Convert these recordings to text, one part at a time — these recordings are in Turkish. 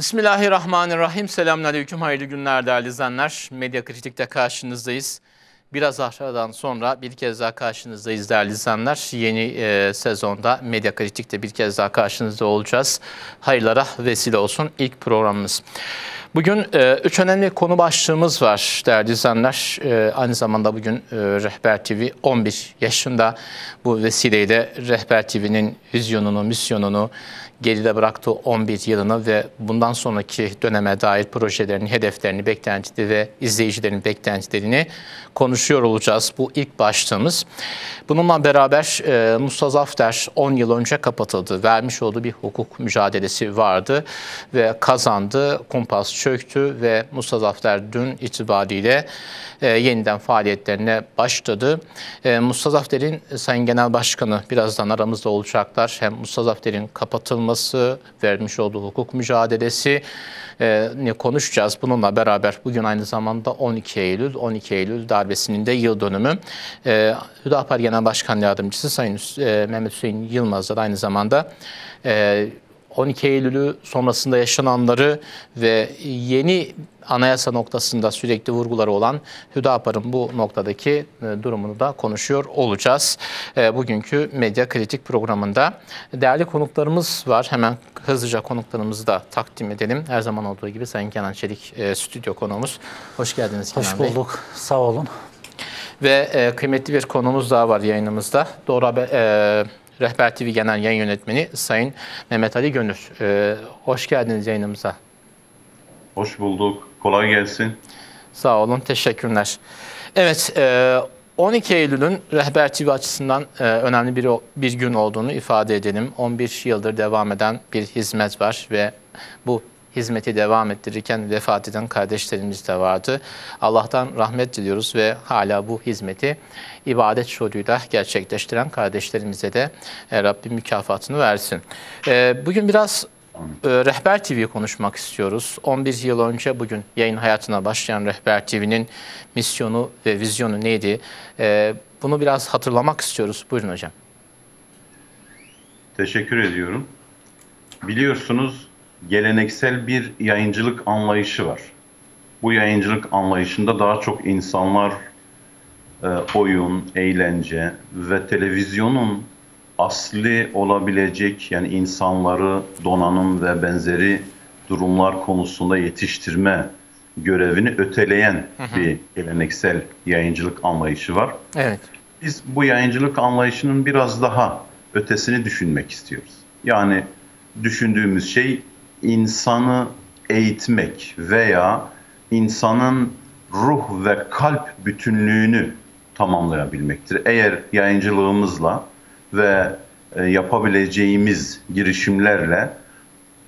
Bismillahirrahmanirrahim. Selamünaleyküm. Hayırlı günler değerli izleyenler. Medya Kritik'te karşınızdayız. Biraz aradan sonra bir kez daha karşınızdayız değerli izleyenler. Yeni sezonda Medya Kritik'te bir kez daha karşınızda olacağız. Hayırlara vesile olsun ilk programımız. Bugün 3 önemli konu başlığımız var değerli izleyenler. Aynı zamanda bugün Rehber TV 11 yaşında. Bu vesileyle Rehber TV'nin vizyonunu, misyonunu, geride bıraktığı 11 yılını ve bundan sonraki döneme dair projelerini, hedeflerini, beklentileri ve izleyicilerin beklentilerini konuşuyor olacağız. Bu ilk başlığımız. Bununla beraber Mustazafter 10 yıl önce kapatıldı. Vermiş olduğu bir hukuk mücadelesi vardı ve kazandı. Kumpas çöktü ve Mustazafter dün itibariyle yeniden faaliyetlerine başladı. Mustazafter'in Sayın Genel Başkanı birazdan aramızda olacaklar. Hem Mustazafter'in kapatılması, vermiş olduğu hukuk mücadelesi ne konuşacağız. Bununla beraber bugün aynı zamanda 12 Eylül darbesinin de yıl dönümü. Hüdapar Genel Başkan Yardımcısı Sayın Mehmet Hüseyin Yılmaz da aynı zamanda 12 Eylül'ü sonrasında yaşananları ve yeni anayasa noktasında sürekli vurguları olan Hüdapar'ın bu noktadaki durumunu da konuşuyor olacağız. Bugünkü Medya Kritik programında değerli konuklarımız var. Hemen hızlıca konuklarımızı da takdim edelim. Her zaman olduğu gibi Sayın Kenan Çelik stüdyo konuğumuz. Hoş geldiniz Kenan Bey. Hoş bulduk. Sağ olun. Ve kıymetli bir konuğumuz daha var yayınımızda. Rehber TV Genel Yayın Yönetmeni Sayın Mehmet Ali Gönül. Hoş geldiniz yayınımıza. Hoş bulduk. Kolay gelsin. Sağ olun. Teşekkürler. Evet, 12 Eylül'ün Rehber TV açısından önemli bir gün olduğunu ifade edelim. 11 yıldır devam eden bir hizmet var ve bu hizmeti devam ettirirken vefat eden kardeşlerimiz de vardı. Allah'tan rahmet diliyoruz ve hala bu hizmeti ibadet şuuruyla gerçekleştiren kardeşlerimize de Rabbim mükafatını versin. Bugün biraz Rehber TV'yi konuşmak istiyoruz. 11 yıl önce bugün yayın hayatına başlayan Rehber TV'nin misyonu ve vizyonu neydi? Bunu biraz hatırlamak istiyoruz. Buyurun hocam. Teşekkür ediyorum. Biliyorsunuz geleneksel bir yayıncılık anlayışı var. Bu yayıncılık anlayışında daha çok insanlar oyun, eğlence ve televizyonun asli olabilecek, yani insanları donanım ve benzeri durumlar konusunda yetiştirme görevini öteleyen bir geleneksel yayıncılık anlayışı var. Evet. Biz bu yayıncılık anlayışının biraz daha ötesini düşünmek istiyoruz. Yani düşündüğümüz şey insanı eğitmek veya insanın ruh ve kalp bütünlüğünü tamamlayabilmektir. Eğer yayıncılığımızla ve yapabileceğimiz girişimlerle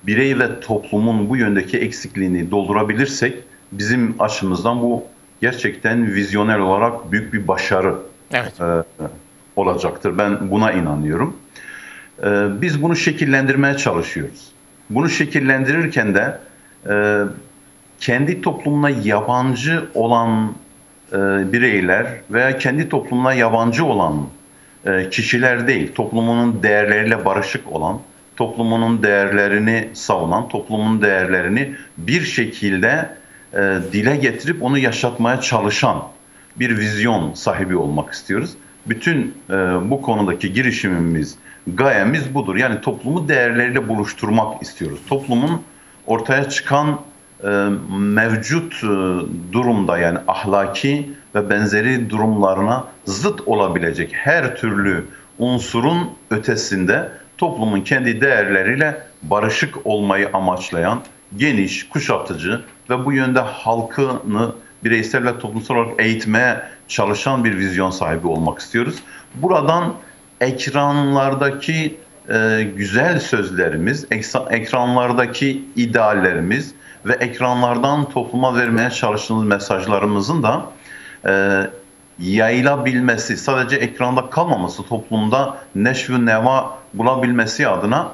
birey ve toplumun bu yöndeki eksikliğini doldurabilirsek bizim açımızdan bu gerçekten vizyonel olarak büyük bir başarı olacaktır. Ben buna inanıyorum. Biz bunu şekillendirmeye çalışıyoruz. Bunu şekillendirirken de kendi toplumuna yabancı olan bireyler veya kendi toplumuna yabancı olan kişiler değil, toplumunun değerleriyle barışık olan, toplumunun değerlerini savunan, toplumun değerlerini bir şekilde dile getirip onu yaşatmaya çalışan bir vizyon sahibi olmak istiyoruz. Bütün bu konudaki girişimimiz, gayemiz budur. Yani toplumu değerleriyle buluşturmak istiyoruz. Toplumun ortaya çıkan mevcut durumda, yani ahlaki ve benzeri durumlarına zıt olabilecek her türlü unsurun ötesinde toplumun kendi değerleriyle barışık olmayı amaçlayan, geniş, kuşatıcı ve bu yönde halkını bireysel ve toplumsal olarak eğitmeye çalışan bir vizyon sahibi olmak istiyoruz. Buradan ekranlardaki güzel sözlerimiz, ekranlardaki ideallerimiz ve ekranlardan topluma vermeye çalıştığımız mesajlarımızın da yayılabilmesi, sadece ekranda kalmaması, toplumda neşv-ü neva bulabilmesi adına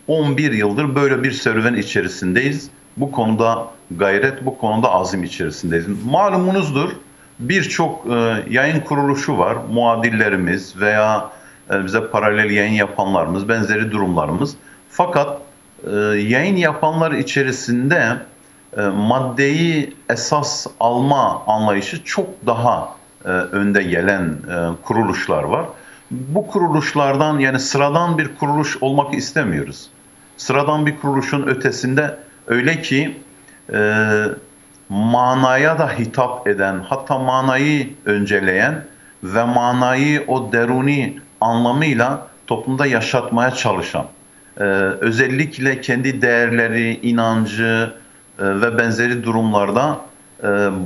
11 yıldır böyle bir serüven içerisindeyiz. Bu konuda gayret, bu konuda azim içerisindeyiz. Malumunuzdur, birçok yayın kuruluşu var, muadillerimiz veya bize paralel yayın yapanlarımız, benzeri durumlarımız. Fakat yayın yapanlar içerisinde maddeyi esas alma anlayışı çok daha önde gelen kuruluşlar var. Bu kuruluşlardan, yani sıradan bir kuruluş olmak istemiyoruz. Sıradan bir kuruluşun ötesinde öyle ki manaya da hitap eden, hatta manayı önceleyen ve manayı o deruni anlamıyla toplumda yaşatmaya çalışan, özellikle kendi değerleri, inancı ve benzeri durumlarda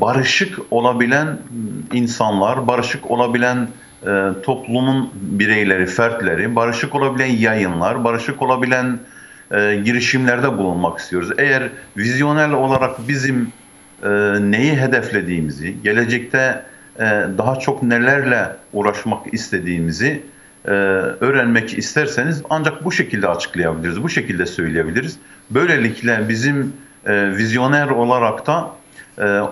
barışık olabilen insanlar, barışık olabilen toplumun bireyleri, fertleri, barışık olabilen yayınlar, barışık olabilen girişimlerde bulunmak istiyoruz. Eğer vizyonel olarak bizim neyi hedeflediğimizi, gelecekte daha çok nelerle uğraşmak istediğimizi öğrenmek isterseniz ancak bu şekilde açıklayabiliriz, bu şekilde söyleyebiliriz. Böylelikle bizim vizyoner olarak da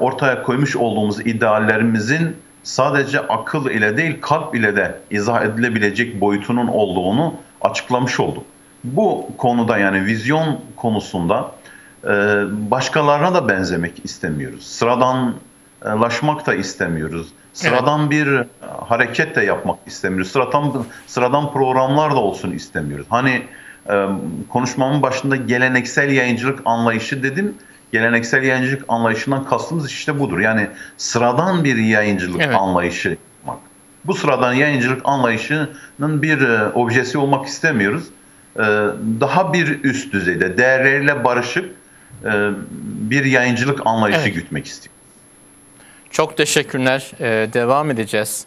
ortaya koymuş olduğumuz ideallerimizin sadece akıl ile değil, kalp ile de izah edilebilecek boyutunun olduğunu açıklamış olduk. Bu konuda, yani vizyon konusunda başkalarına da benzemek istemiyoruz. Sıradanlaşmak da istemiyoruz. Sıradan bir hareket de yapmak istemiyoruz. Sıradan programlar da olsun istemiyoruz. Hani konuşmamın başında geleneksel yayıncılık anlayışı dedim. Geleneksel yayıncılık anlayışından kastımız işte budur. Yani sıradan bir yayıncılık anlayışı yapmak. Bu sıradan yayıncılık anlayışının bir objesi olmak istemiyoruz. Daha bir üst düzeyde, değerleriyle barışık bir yayıncılık anlayışı gütmek istiyoruz. Çok teşekkürler. Devam edeceğiz.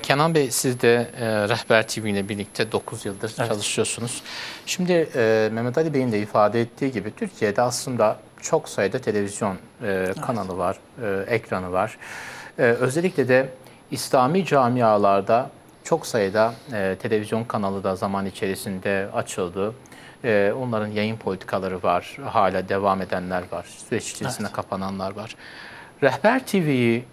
Kenan Bey, siz de Rehber TV ile birlikte 9 yıldır çalışıyorsunuz. Şimdi Mehmet Ali Bey'in de ifade ettiği gibi Türkiye'de aslında çok sayıda televizyon kanalı var, ekranı var. Özellikle de İslami camialarda çok sayıda televizyon kanalı da zaman içerisinde açıldı. Onların yayın politikaları var, hala devam edenler var, süreç içerisinde kapananlar var. Rehber TV'yi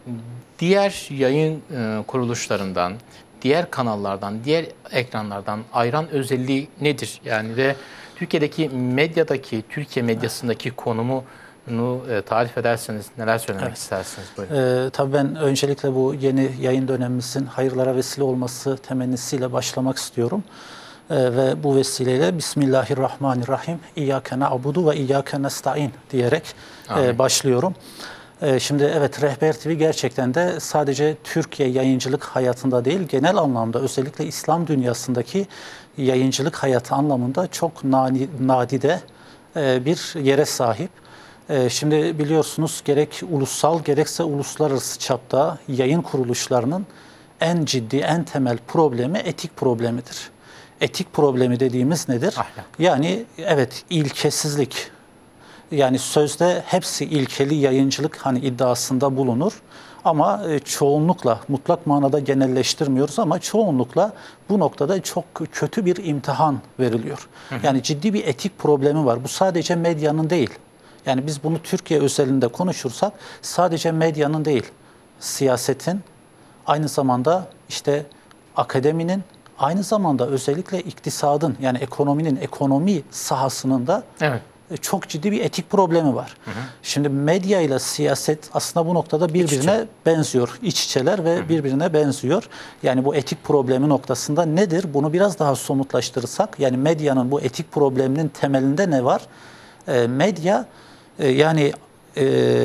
diğer yayın kuruluşlarından, diğer kanallardan, diğer ekranlardan ayıran özelliği nedir? Yani ve Türkiye'deki medyadaki, Türkiye medyasındaki konumunu tarif ederseniz neler söylemek istersiniz? Tabii ben öncelikle bu yeni yayın dönemimizin hayırlara vesile olması temennisiyle başlamak istiyorum. Ve bu vesileyle Bismillahirrahmanirrahim. İyyâke na'budu ve iyyâke nesta'in diyerek başlıyorum. Şimdi evet, Rehber TV gerçekten de sadece Türkiye yayıncılık hayatında değil, genel anlamda özellikle İslam dünyasındaki yayıncılık hayatı anlamında çok nadide bir yere sahip. Şimdi biliyorsunuz gerek ulusal gerekse uluslararası çapta yayın kuruluşlarının en ciddi, en temel problemi etik problemidir. Etik problemi dediğimiz nedir? Yani evet, ilkesizlik. Yani sözde hepsi ilkeli yayıncılık hani iddiasında bulunur ama çoğunlukla, mutlak manada genelleştirmiyoruz ama çoğunlukla bu noktada çok kötü bir imtihan veriliyor. Yani ciddi bir etik problemi var. Bu sadece medyanın değil. Yani biz bunu Türkiye özelinde konuşursak sadece medyanın değil, siyasetin, aynı zamanda işte akademinin, aynı zamanda özellikle iktisadın, yani ekonomi sahasının da çok ciddi bir etik problemi var. Şimdi medya ile siyaset aslında bu noktada birbirine benziyor. İç içeler ve birbirine benziyor. Yani bu etik problemi noktasında nedir? Bunu biraz daha somutlaştırırsak, yani medyanın bu etik probleminin temelinde ne var? Medya yani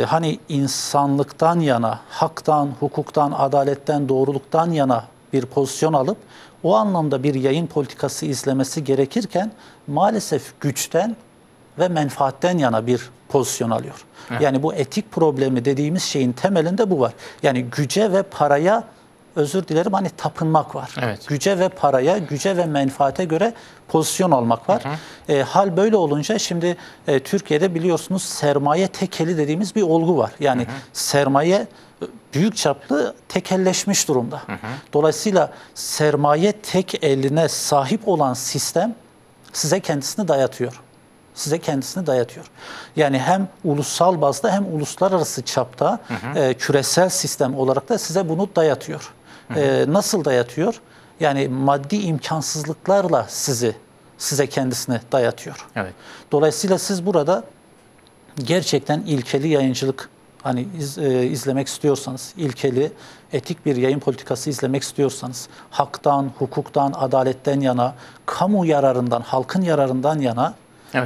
hani insanlıktan yana, haktan, hukuktan, adaletten, doğruluktan yana bir pozisyon alıp o anlamda bir yayın politikası izlemesi gerekirken maalesef güçten ve menfaatten yana bir pozisyon alıyor. Yani bu etik problemi dediğimiz şeyin temelinde bu var. Yani güce ve paraya, özür dilerim, hani tapınmak var. Güce ve paraya, güce ve menfaate göre pozisyon almak var. Hal böyle olunca şimdi Türkiye'de biliyorsunuz sermaye tekeli dediğimiz bir olgu var. Yani sermaye büyük çaplı tekelleşmiş durumda. Dolayısıyla sermaye tek eline sahip olan sistem size kendisini dayatıyor. Size kendisini dayatıyor. Yani hem ulusal bazda hem uluslararası çapta küresel sistem olarak da size bunu dayatıyor. Nasıl dayatıyor? Yani maddi imkansızlıklarla sizi size kendisini dayatıyor. Evet. Dolayısıyla siz burada gerçekten ilkeli yayıncılık hani izlemek istiyorsanız, ilkeli, etik bir yayın politikası izlemek istiyorsanız, haktan, hukuktan, adaletten yana, kamu yararından, halkın yararından yana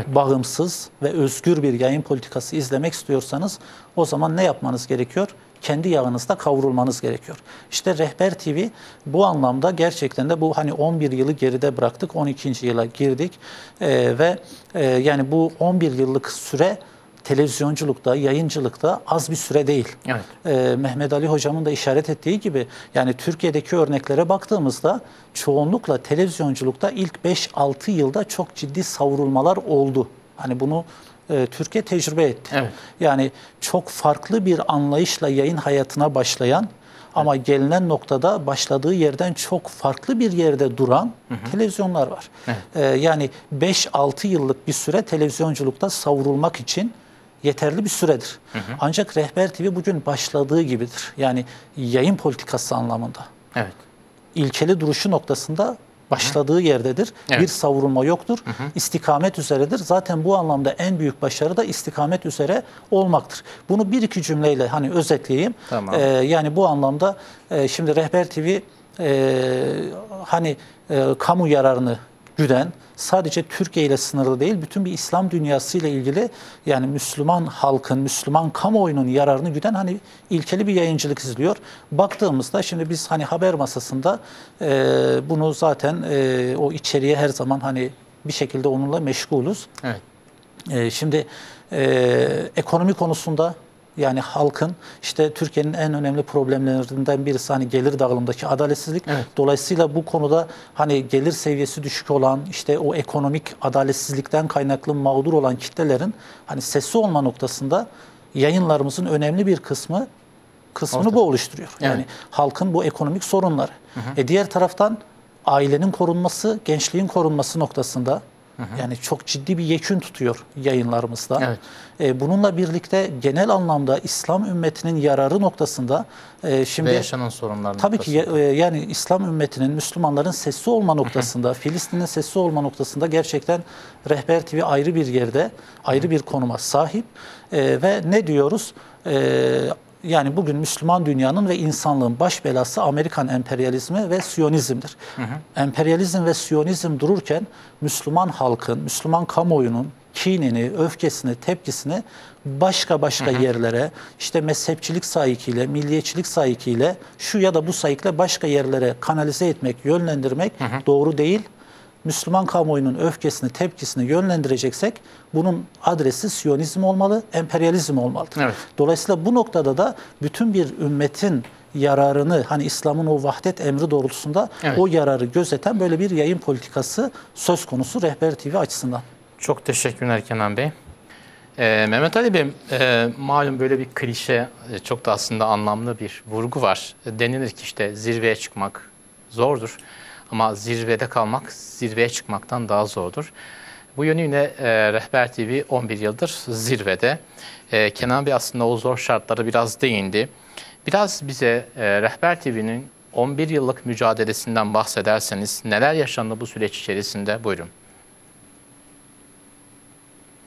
bağımsız ve özgür bir yayın politikası izlemek istiyorsanız o zaman ne yapmanız gerekiyor? Kendi yağınızda kavrulmanız gerekiyor. İşte Rehber TV bu anlamda gerçekten de bu hani 11 yılı geride bıraktık, 12. yıla girdik ve yani bu 11 yıllık süre televizyonculukta, yayıncılıkta az bir süre değil. Evet. Mehmet Ali Hocam'ın da işaret ettiği gibi yani Türkiye'deki örneklere baktığımızda çoğunlukla televizyonculukta ilk 5-6 yılda çok ciddi savrulmalar oldu. Hani bunu Türkiye tecrübe etti. Evet. Yani çok farklı bir anlayışla yayın hayatına başlayan ama gelinen noktada başladığı yerden çok farklı bir yerde duran televizyonlar var. Evet. Yani 5-6 yıllık bir süre televizyonculukta savrulmak için yeterli bir süredir. Ancak Rehber TV bugün başladığı gibidir. Yani yayın politikası anlamında. Evet. İlkeli duruşu noktasında başladığı yerdedir. Evet. Bir savrulma yoktur. İstikamet üzeredir. Zaten bu anlamda en büyük başarı da istikamet üzere olmaktır. Bunu bir iki cümleyle hani özetleyeyim. Tamam. Yani bu anlamda şimdi Rehber TV hani kamu yararını güden, sadece Türkiye ile sınırlı değil, bütün bir İslam dünyası ile ilgili yani Müslüman halkın, Müslüman kamuoyunun yararını güden hani ilkeli bir yayıncılık izliyor. Baktığımızda şimdi biz hani haber masasında bunu zaten o içeriğe her zaman hani bir şekilde onunla meşgulüz. Evet. Şimdi ekonomi konusunda yani halkın işte Türkiye'nin en önemli problemlerinden birisi hani gelir dağılımındaki adaletsizlik. Evet. Dolayısıyla bu konuda hani gelir seviyesi düşük olan işte o ekonomik adaletsizlikten kaynaklı mağdur olan kitlelerin hani sesi olma noktasında yayınlarımızın önemli bir kısmını bu oluşturuyor. Evet. Yani halkın bu ekonomik sorunları. Diğer taraftan ailenin korunması, gençliğin korunması noktasında yani çok ciddi bir yekün tutuyor yayınlarımızda. Evet. Bununla birlikte genel anlamda İslam ümmetinin yararı noktasında şimdi ve yaşanan sorunlar tabii ki yani İslam ümmetinin, Müslümanların sesi olma noktasında, Filistin'in sesi olma noktasında gerçekten Rehber TV ayrı bir yerde, ayrı bir konuma sahip ve ne diyoruz? Yani bugün Müslüman dünyanın ve insanlığın baş belası Amerikan emperyalizmi ve Siyonizm'dir. Emperyalizm ve Siyonizm dururken Müslüman halkın, Müslüman kamuoyunun kinini, öfkesini, tepkisini başka yerlere, işte mezhepçilik sahikiyle, milliyetçilik sahikiyle, şu ya da bu sahikle başka yerlere kanalize etmek, yönlendirmek doğru değil. Müslüman kamuoyunun öfkesini, tepkisini yönlendireceksek bunun adresi Siyonizm olmalı, emperyalizm olmalıdır. Evet. Dolayısıyla bu noktada da bütün bir ümmetin yararını, hani İslam'ın o vahdet emri doğrultusunda o yararı gözeten böyle bir yayın politikası söz konusu Rehber TV açısından. Çok teşekkürler Kenan Bey. Mehmet Ali Bey, malum böyle bir klişe, çok da aslında anlamlı bir vurgu var. Denilir ki işte zirveye çıkmak zordur. Ama zirvede kalmak, zirveye çıkmaktan daha zordur. Bu yönüyle Rehber TV 11 yıldır zirvede. Kenan Bey aslında o zor şartlara biraz değindi. Biraz bize Rehber TV'nin 11 yıllık mücadelesinden bahsederseniz neler yaşandı bu süreç içerisinde? Buyurun.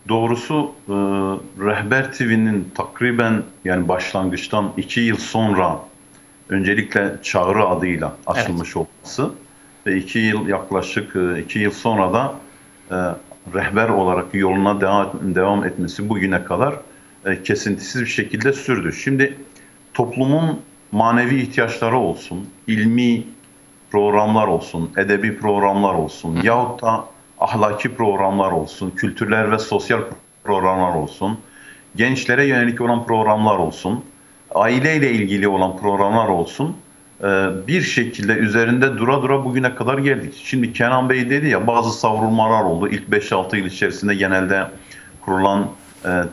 Doğrusu Rehber TV'nin takriben yani başlangıçtan 2 yıl sonra öncelikle Çağrı adıyla açılmış olması ve 2 yıl yaklaşık 2 yıl sonra da rehber olarak yoluna devam etmesi bugüne kadar kesintisiz bir şekilde sürdü. Şimdi toplumun manevi ihtiyaçları olsun, ilmi programlar olsun, edebi programlar olsun yahut da ahlaki programlar olsun, kültürler ve sosyal programlar olsun, gençlere yönelik olan programlar olsun, aileyle ilgili olan programlar olsun, bir şekilde üzerinde dura dura bugüne kadar geldik. Şimdi Kenan Bey dedi ya, bazı savrulmalar oldu. İlk 5-6 yıl içerisinde genelde kurulan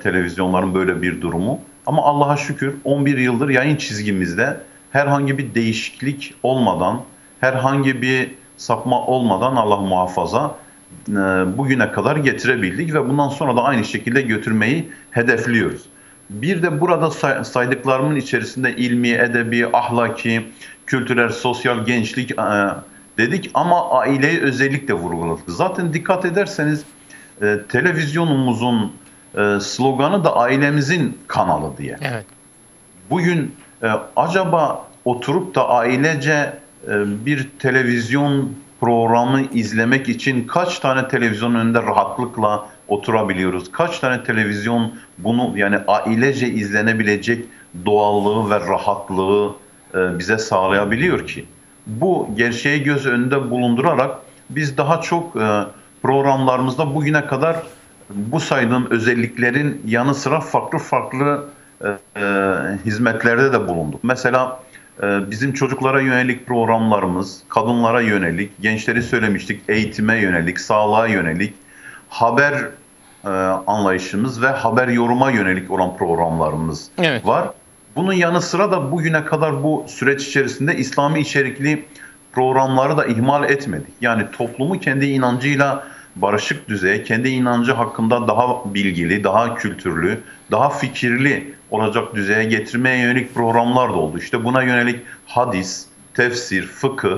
televizyonların böyle bir durumu. Ama Allah'a şükür 11 yıldır yayın çizgimizde herhangi bir değişiklik olmadan, herhangi bir sapma olmadan Allah muhafaza bugüne kadar getirebildik ve bundan sonra da aynı şekilde götürmeyi hedefliyoruz. Bir de burada saydıklarımın içerisinde ilmi, edebi, ahlaki, kültürel, sosyal, gençlik dedik ama aileyi özellikle vurguladık. Zaten dikkat ederseniz televizyonumuzun sloganı da ailemizin kanalı diye. Evet. Bugün acaba oturup da ailece bir televizyon programı izlemek için kaç tane televizyon önünde rahatlıkla oturabiliyoruz? Kaç tane televizyon bunu, yani ailece izlenebilecek doğallığı ve rahatlığı bize sağlayabiliyor ki? Bu gerçeği göz önünde bulundurarak biz daha çok programlarımızda bugüne kadar bu saydığım özelliklerin yanı sıra farklı farklı hizmetlerde de bulunduk. Mesela bizim çocuklara yönelik programlarımız, kadınlara yönelik, gençleri söylemiştik, eğitime yönelik, sağlığa yönelik, haber anlayışımız ve haber yoruma yönelik olan programlarımız var. Bunun yanı sıra da bugüne kadar bu süreç içerisinde İslami içerikli programları da ihmal etmedik. Yani toplumu kendi inancıyla barışık düzeye, kendi inancı hakkında daha bilgili, daha kültürlü, daha fikirli olacak düzeye getirmeye yönelik programlar da oldu. İşte buna yönelik hadis, tefsir, fıkıh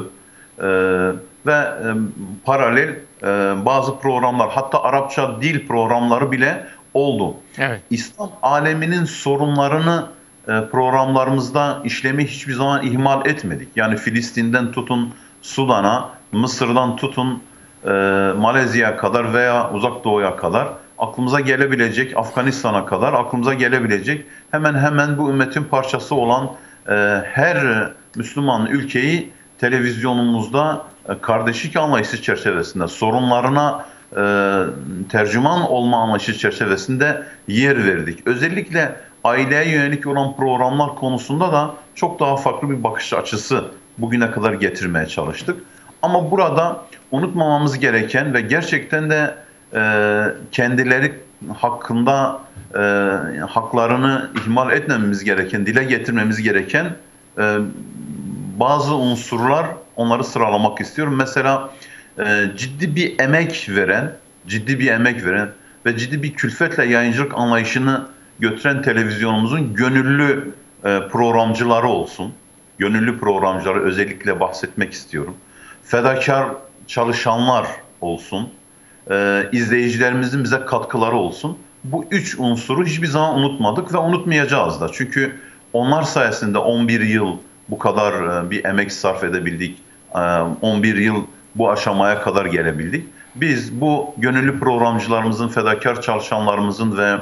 ve paralel bazı programlar, hatta Arapça dil programları bile oldu. Evet. İslam aleminin sorunlarını programlarımızda işlemeyi hiçbir zaman ihmal etmedik. Yani Filistin'den tutun Sudan'a, Mısır'dan tutun Malezya'ya kadar veya Uzak Doğu'ya kadar aklımıza gelebilecek, Afganistan'a kadar aklımıza gelebilecek hemen hemen bu ümmetin parçası olan her Müslüman ülkeyi televizyonumuzda kardeşlik anlayışı çerçevesinde, sorunlarına tercüman olma anlayışı çerçevesinde yer verdik. Özellikle aileye yönelik olan programlar konusunda da çok daha farklı bir bakış açısı bugüne kadar getirmeye çalıştık. Ama burada unutmamamız gereken ve gerçekten de kendileri hakkında haklarını ihmal etmememiz gereken, dile getirmemiz gereken bazı unsurlar, onları sıralamak istiyorum. Mesela ciddi bir emek veren ve ciddi bir külfetle yayıncılık anlayışını götüren televizyonumuzun gönüllü programcıları olsun. Gönüllü programcıları özellikle bahsetmek istiyorum. Fedakar çalışanlar olsun. İzleyicilerimizin bize katkıları olsun. Bu üç unsuru hiçbir zaman unutmadık ve unutmayacağız da. Çünkü onlar sayesinde 11 yıl bu kadar bir emek sarf edebildik. 11 yıl bu aşamaya kadar gelebildik. Biz bu gönüllü programcılarımızın, fedakar çalışanlarımızın ve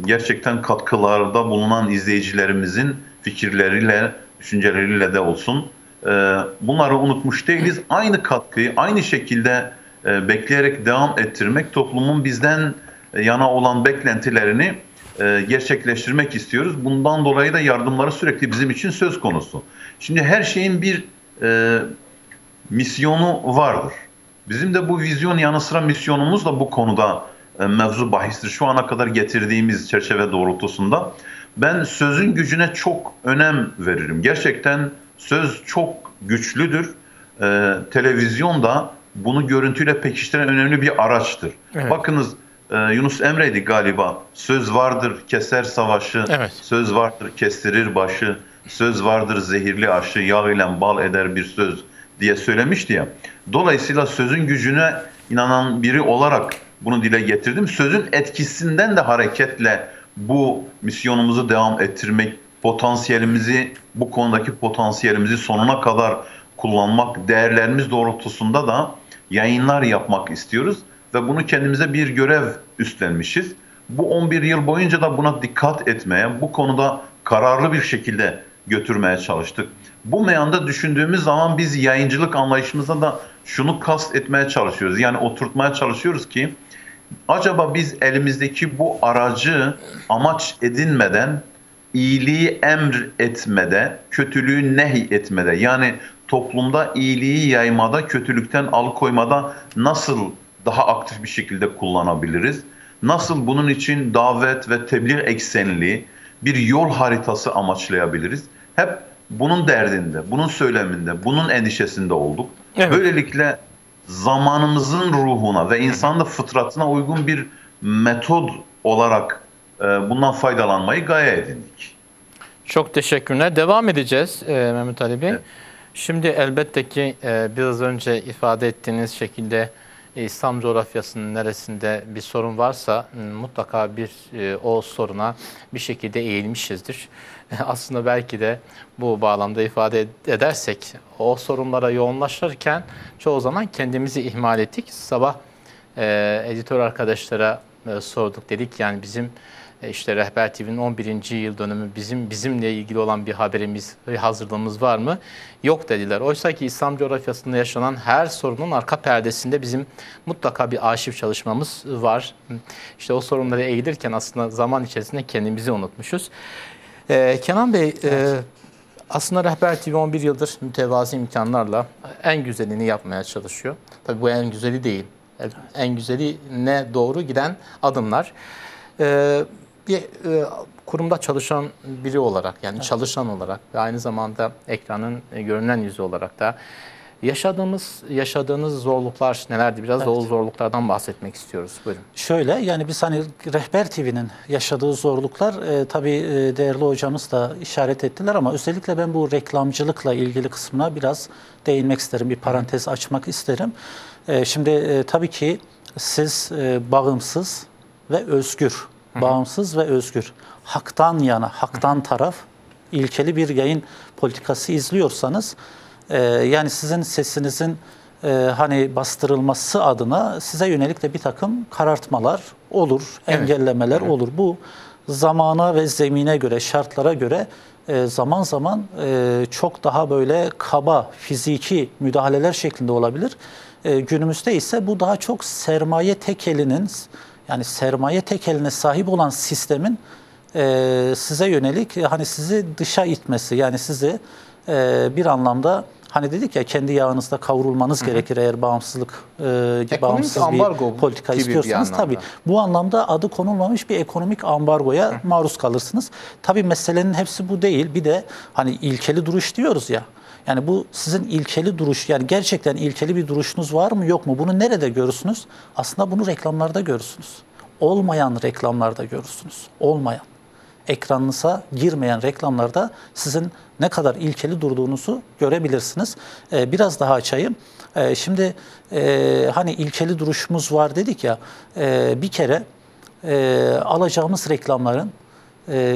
gerçekten katkılarda bulunan izleyicilerimizin fikirleriyle, düşünceleriyle de olsun bunları unutmuş değiliz. Aynı katkıyı aynı şekilde bekleyerek devam ettirmek, toplumun bizden yana olan beklentilerini gerçekleştirmek istiyoruz. Bundan dolayı da yardımları sürekli bizim için söz konusu. Şimdi her şeyin bir misyonu vardır. Bizim de bu vizyon yanı sıra misyonumuz da bu konuda mevzu bahistir. Şu ana kadar getirdiğimiz çerçeve doğrultusunda ben sözün gücüne çok önem veririm. Gerçekten söz çok güçlüdür. Televizyon da bunu görüntüyle pekiştiren önemli bir araçtır. Evet. Bakınız Yunus Emre'ydi galiba. Söz vardır keser savaşı, evet. Söz vardır kestirir başı, söz vardır zehirli aşı, yağ ile bal eder bir söz diye söylemişti ya. Dolayısıyla sözün gücüne inanan biri olarak bunu dile getirdim. Sözün etkisinden de hareketle bu misyonumuzu devam ettirmek, potansiyelimizi, bu konudaki potansiyelimizi sonuna kadar kullanmak, değerlerimiz doğrultusunda da yayınlar yapmak istiyoruz ve bunu kendimize bir görev üstlenmişiz. Bu 11 yıl boyunca da buna dikkat etmeye, bu konuda kararlı bir şekilde götürmeye çalıştık. Bu meyanda düşündüğümüz zaman biz yayıncılık anlayışımızda da şunu kast etmeye çalışıyoruz. Yani oturtmaya çalışıyoruz ki acaba biz elimizdeki bu aracı amaç edinmeden, iyiliği emr etmede, kötülüğü nehy etmede, yani toplumda iyiliği yaymada, kötülükten alıkoymada nasıl daha aktif bir şekilde kullanabiliriz? Nasıl bunun için davet ve tebliğ eksenli bir yol haritası amaçlayabiliriz? Hep bunun derdinde, bunun söyleminde, bunun endişesinde olduk. Evet. Böylelikle zamanımızın ruhuna ve insanın da fıtratına uygun bir metod olarak bundan faydalanmayı gaye edindik. Çok teşekkürler. Devam edeceğiz Mehmet Ali Bey. Evet. Şimdi elbette ki biraz önce ifade ettiğiniz şekilde İslam coğrafyasının neresinde bir sorun varsa mutlaka o soruna bir şekilde eğilmişizdir. Aslında belki de bu bağlamda ifade edersek o sorunlara yoğunlaşırken çoğu zaman kendimizi ihmal ettik. Sabah editör arkadaşlara sorduk, dedik yani bizim işte Rehber TV'nin 11. yıl dönümü bizimle ilgili olan bir haberimiz, bir hazırlığımız var mı? Yok dediler. Oysa ki İslam coğrafyasında yaşanan her sorunun arka perdesinde bizim mutlaka bir arşiv çalışmamız var. İşte o sorunlara eğilirken aslında zaman içerisinde kendimizi unutmuşuz. Kenan Bey, aslında Rehber TV 11 yıldır mütevazi imkanlarla en güzelini yapmaya çalışıyor. Tabii bu en güzeli değil. En güzeline doğru giden adımlar. Bir kurumda çalışan biri olarak, yani çalışan olarak ve aynı zamanda ekranın görünen yüzü olarak da yaşadığınız zorluklar nelerdi? Biraz da o zorluklardan bahsetmek istiyoruz. Buyurun. Şöyle, yani biz hani Rehber TV'nin yaşadığı zorluklar tabii değerli hocamız da işaret ettiler ama özellikle ben bu reklamcılıkla ilgili kısmına biraz değinmek isterim. Bir parantez açmak isterim. Şimdi tabii ki siz bağımsız ve özgür, bağımsız ve özgür, haktan yana, haktan taraf, ilkeli bir yayın politikası izliyorsanız yani sizin sesinizin hani bastırılması adına size yönelik de bir takım karartmalar olur, engellemeler olur. Bu zamana ve zemine göre, şartlara göre zaman zaman çok daha böyle kaba, fiziki müdahaleler şeklinde olabilir. Günümüzde ise bu daha çok sermaye tekelinin, yani sermaye tekeline sahip olan sistemin size yönelik hani sizi dışa itmesi, yani sizi bir anlamda hani dedik ya kendi yağınızda kavrulmanız gerekir eğer bağımsızlık bağımsız bir politika istiyorsanız tabii bu anlamda adı konulmamış bir ekonomik ambargoya maruz kalırsınız. Tabii meselenin hepsi bu değil. Bir de hani ilkeli duruş diyoruz ya. Yani bu sizin ilkeli duruş, yani gerçekten ilkeli bir duruşunuz var mı yok mu? Bunu nerede görürsünüz? Aslında bunu reklamlarda görürsünüz. Olmayan reklamlarda görürsünüz. Olmayan. Ekranınıza girmeyen reklamlarda sizin ne kadar ilkeli durduğunuzu görebilirsiniz. Biraz daha açayım. Şimdi hani ilkeli duruşumuz var dedik ya, bir kere alacağımız reklamların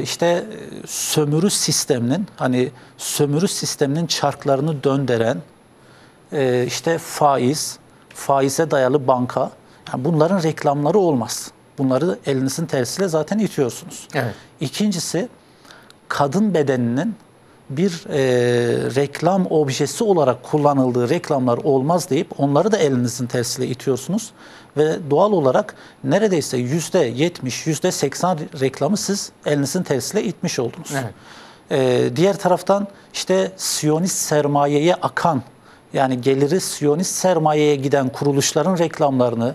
işte sömürü sisteminin, hani sömürü sisteminin çarklarını döndüren işte faize dayalı banka, yani bunların reklamları olmaz. Bunları elinizin tersiyle zaten itiyorsunuz. Evet. İkincisi, kadın bedeninin bir reklam objesi olarak kullanıldığı reklamlar olmaz deyip onları da elinizin tersiyle itiyorsunuz. Ve doğal olarak neredeyse %70, %80 reklamı siz elinizin tersiyle itmiş oldunuz. Evet. Diğer taraftan işte Siyonist sermayeye akan, yani geliri Siyonist sermayeye giden kuruluşların reklamlarını,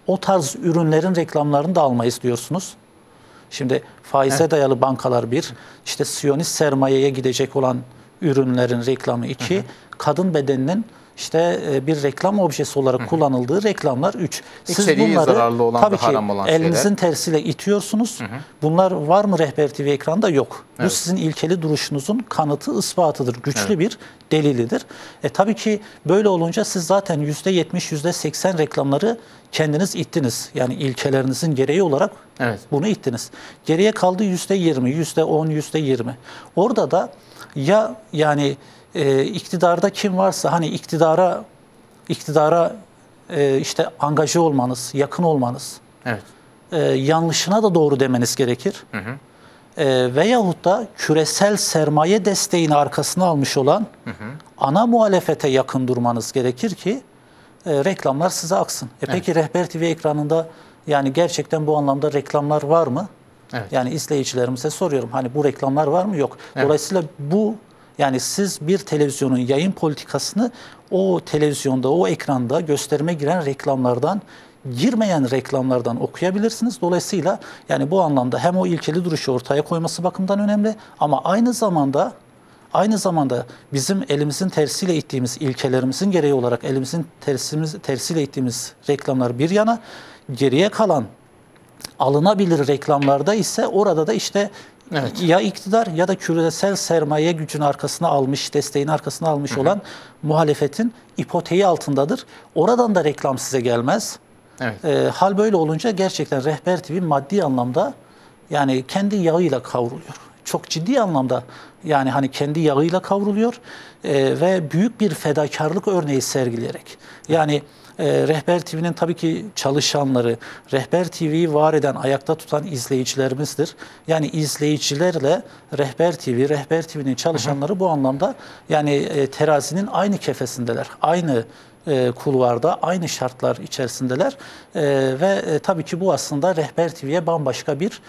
o tarz ürünlerin reklamlarını da almayız diyorsunuz. Şimdi faize dayalı bankalar bir, işte Siyonist sermayeye gidecek olan ürünlerin reklamı iki, kadın bedeninin işte bir reklam objesi olarak kullanıldığı reklamlar 3. Siz bunları zararlı olan tabii ki haram olan elinizin şeyler tersiyle itiyorsunuz. Bunlar var mı Rehber TV ekranda? Yok. Bu sizin ilkeli duruşunuzun kanıtı, ispatıdır. Güçlü bir delilidir. Tabii ki böyle olunca siz zaten %70, %80 reklamları kendiniz ittiniz. Yani ilkelerinizin gereği olarak bunu ittiniz. Geriye kaldı %20, %10, %20. Orada da ya yani iktidarda kim varsa hani iktidara işte angaje olmanız, yakın olmanız, yanlışına da doğru demeniz gerekir. Veyahut da küresel sermaye desteğini arkasına almış olan ana muhalefete yakın durmanız gerekir ki reklamlar size aksın. Peki Rehber TV ekranında yani gerçekten bu anlamda reklamlar var mı? Yani izleyicilerimize soruyorum. Hani bu reklamlar var mı? Yok. Dolayısıyla bu, yani siz bir televizyonun yayın politikasını o televizyonda, o ekranda gösterime giren reklamlardan, girmeyen reklamlardan okuyabilirsiniz. Dolayısıyla yani bu anlamda hem o ilkeli duruşu ortaya koyması bakımından önemli ama aynı zamanda bizim elimizin tersiyle ittiğimiz, ilkelerimizin gereği olarak elimizin tersiyle ittiğimiz reklamlar bir yana, geriye kalan alınabilir reklamlarda ise orada da işte ya iktidar ya da küresel sermaye gücün arkasına almış, desteğin arkasına almış olan muhalefetin ipoteği altındadır. Oradan da reklam size gelmez. Evet. Hal böyle olunca gerçekten Rehber TV maddi anlamda yani kendi yağıyla kavruluyor. Çok ciddi anlamda yani hani kendi yağıyla kavruluyor ve büyük bir fedakarlık örneği sergileyerek. Yani Rehber TV'nin tabii ki çalışanları, Rehber TV'yi var eden, ayakta tutan izleyicilerimizdir. Yani izleyicilerle Rehber TV, Rehber TV'nin çalışanları bu anlamda yani terazinin aynı kefesindeler. Aynı kulvarda, aynı şartlar içerisindeler. Ve tabii ki bu aslında Rehber TV'ye bambaşka bir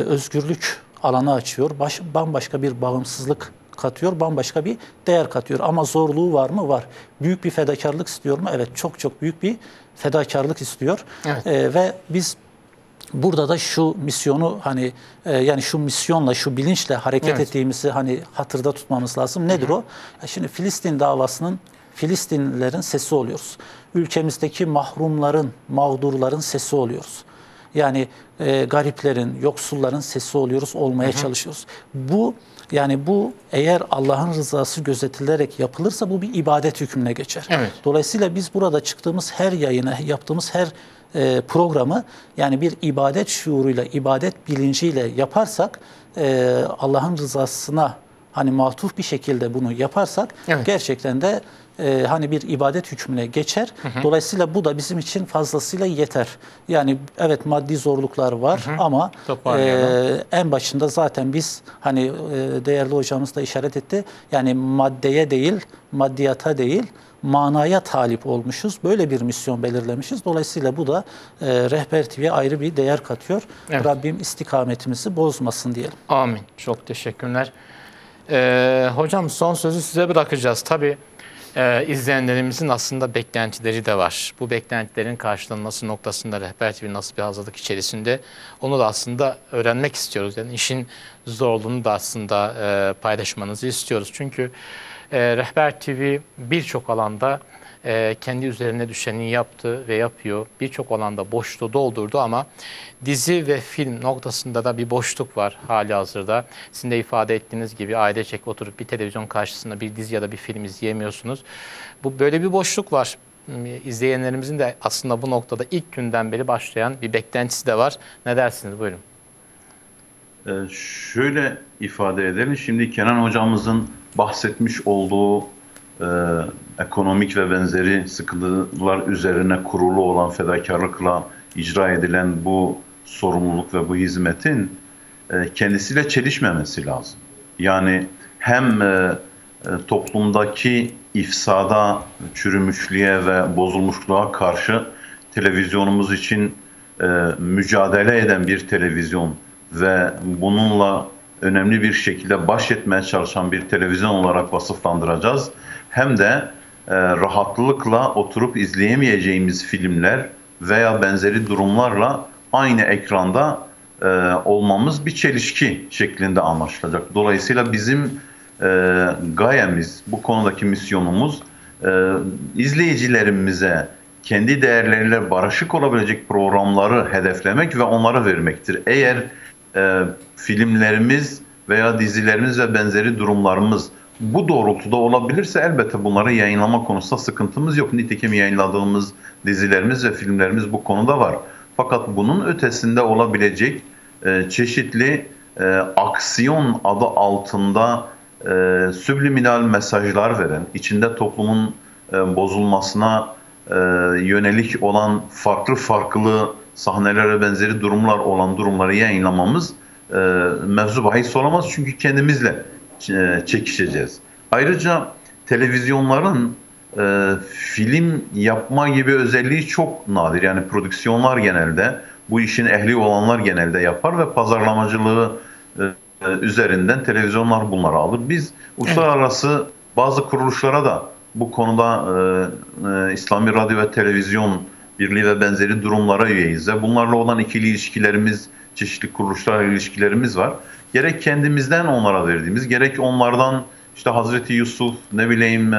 özgürlük alanı açıyor. Bambaşka bir bağımsızlık katıyor, bambaşka bir değer katıyor. Ama zorluğu var mı? Var. Büyük bir fedakarlık istiyor mu? Evet, çok çok büyük bir fedakarlık istiyor. Evet. Ve biz burada da şu misyonu hani yani şu misyonla, şu bilinçle hareket ettiğimizi hani hatırda tutmamız lazım. Nedir o? Şimdi Filistin davasının Filistinlilerin sesi oluyoruz. Ülkemizdeki mahrumların, mağdurların sesi oluyoruz. Yani gariplerin, yoksulların sesi oluyoruz, olmaya çalışıyoruz. Bu yani bu eğer Allah'ın rızası gözetilerek yapılırsa bu bir ibadet hükmüne geçer. Evet. Dolayısıyla biz burada çıktığımız her yayını, yaptığımız her programı yani bir ibadet şuuruyla, ibadet bilinciyle yaparsak Allah'ın rızasına hani matuf bir şekilde bunu yaparsak gerçekten de hani bir ibadet hükmüne geçer. Dolayısıyla bu da bizim için fazlasıyla yeter. Yani evet maddi zorluklar var ama en başında zaten biz hani değerli hocamız da işaret etti. Yani maddeye değil, maddiyata değil, manaya talip olmuşuz. Böyle bir misyon belirlemişiz. Dolayısıyla bu da Rehber TV'ye ayrı bir değer katıyor. Evet. Rabbim istikametimizi bozmasın diyelim. Amin. Çok teşekkürler. Hocam son sözü size bırakacağız. Tabii izleyenlerimizin aslında beklentileri de var. Bu beklentilerin karşılanması noktasında Rehber TV nasıl bir hazırlık içerisinde onu da aslında öğrenmek istiyoruz. Yani işin zorluğunu da aslında paylaşmanızı istiyoruz. Çünkü Rehber TV birçok alanda kendi üzerine düşeni yaptı ve yapıyor. Birçok alanda boşluğu doldurdu ama dizi ve film noktasında da bir boşluk var hali hazırda. Sizin de ifade ettiğiniz gibi ailecek oturup bir televizyon karşısında bir dizi ya da bir film izleyemiyorsunuz. Bu böyle bir boşluk var. İzleyenlerimizin de aslında bu noktada ilk günden beri başlayan bir beklentisi de var. Ne dersiniz? Buyurun. Şöyle ifade edelim. Şimdi Kenan hocamızın bahsetmiş olduğu ekonomik ve benzeri sıkıntılar üzerine kurulu olan fedakarlıkla icra edilen bu sorumluluk ve bu hizmetin kendisiyle çelişmemesi lazım. Yani hem toplumdaki ifsada, çürümüşlüğe ve bozulmuşluğa karşı televizyonumuz için mücadele eden bir televizyon ve bununla önemli bir şekilde baş etmeye çalışan bir televizyon olarak vasıflandıracağız. Hem de rahatlıkla oturup izleyemeyeceğimiz filmler veya benzeri durumlarla aynı ekranda olmamız bir çelişki şeklinde anlaşılacak. Dolayısıyla bizim gayemiz, bu konudaki misyonumuz izleyicilerimize kendi değerleriyle barışık olabilecek programları hedeflemek ve onlara vermektir. Eğer filmlerimiz veya dizilerimiz ve benzeri durumlarımız bu doğrultuda olabilirse elbette bunları yayınlama konusunda sıkıntımız yok. Nitekim yayınladığımız dizilerimiz ve filmlerimiz bu konuda var. Fakat bunun ötesinde olabilecek çeşitli aksiyon adı altında subliminal mesajlar veren, içinde toplumun bozulmasına yönelik olan farklı sahnelere benzeri durumlar olan durumları yayınlamamız mevzu bahis olamaz. Çünkü kendimizle çekişeceğiz. Ayrıca televizyonların film yapma gibi özelliği çok nadir. Yani prodüksiyonlar genelde, bu işin ehli olanlar genelde yapar ve pazarlamacılığı üzerinden televizyonlar bunları alır. Biz uluslararası bazı kuruluşlara da bu konuda İslami Radyo ve Televizyon Birliği ve benzeri durumlara üyeyiz. Bunlarla olan ikili ilişkilerimiz, çeşitli kuruluşlarla ilişkilerimiz var. Gerek kendimizden onlara verdiğimiz, gerek onlardan işte Hazreti Yusuf, ne bileyim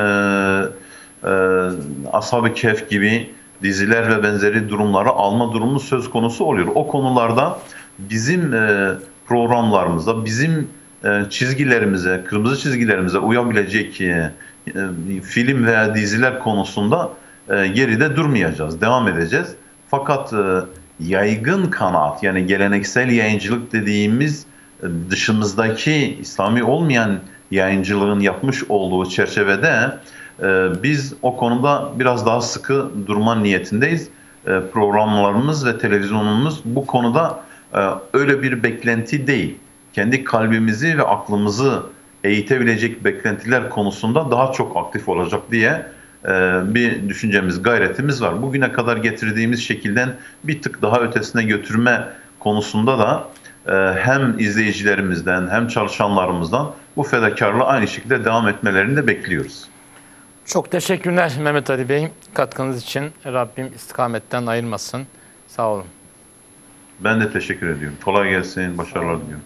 Ashab-ı Kehf gibi diziler ve benzeri durumları alma durumu söz konusu oluyor. O konularda bizim programlarımızda, bizim çizgilerimize, kırmızı çizgilerimize uyabilecek film veya diziler konusunda geride durmayacağız, devam edeceğiz. Fakat yaygın kanaat, yani geleneksel yayıncılık dediğimiz dışımızdaki İslami olmayan yayıncılığın yapmış olduğu çerçevede biz o konuda biraz daha sıkı durma niyetindeyiz. Programlarımız ve televizyonumuz bu konuda öyle bir beklenti değil. Kendi kalbimizi ve aklımızı eğitebilecek beklentiler konusunda daha çok aktif olacak diye bir düşüncemiz, gayretimiz var. Bugüne kadar getirdiğimiz şekilden bir tık daha ötesine götürme konusunda da hem izleyicilerimizden hem çalışanlarımızdan bu fedakarlığa aynı şekilde devam etmelerini de bekliyoruz. Çok teşekkürler Mehmet Ali Bey. Katkınız için Rabbim istikametten ayırmasın. Sağ olun. Ben de teşekkür ediyorum. Kolay gelsin, başarılar diliyorum.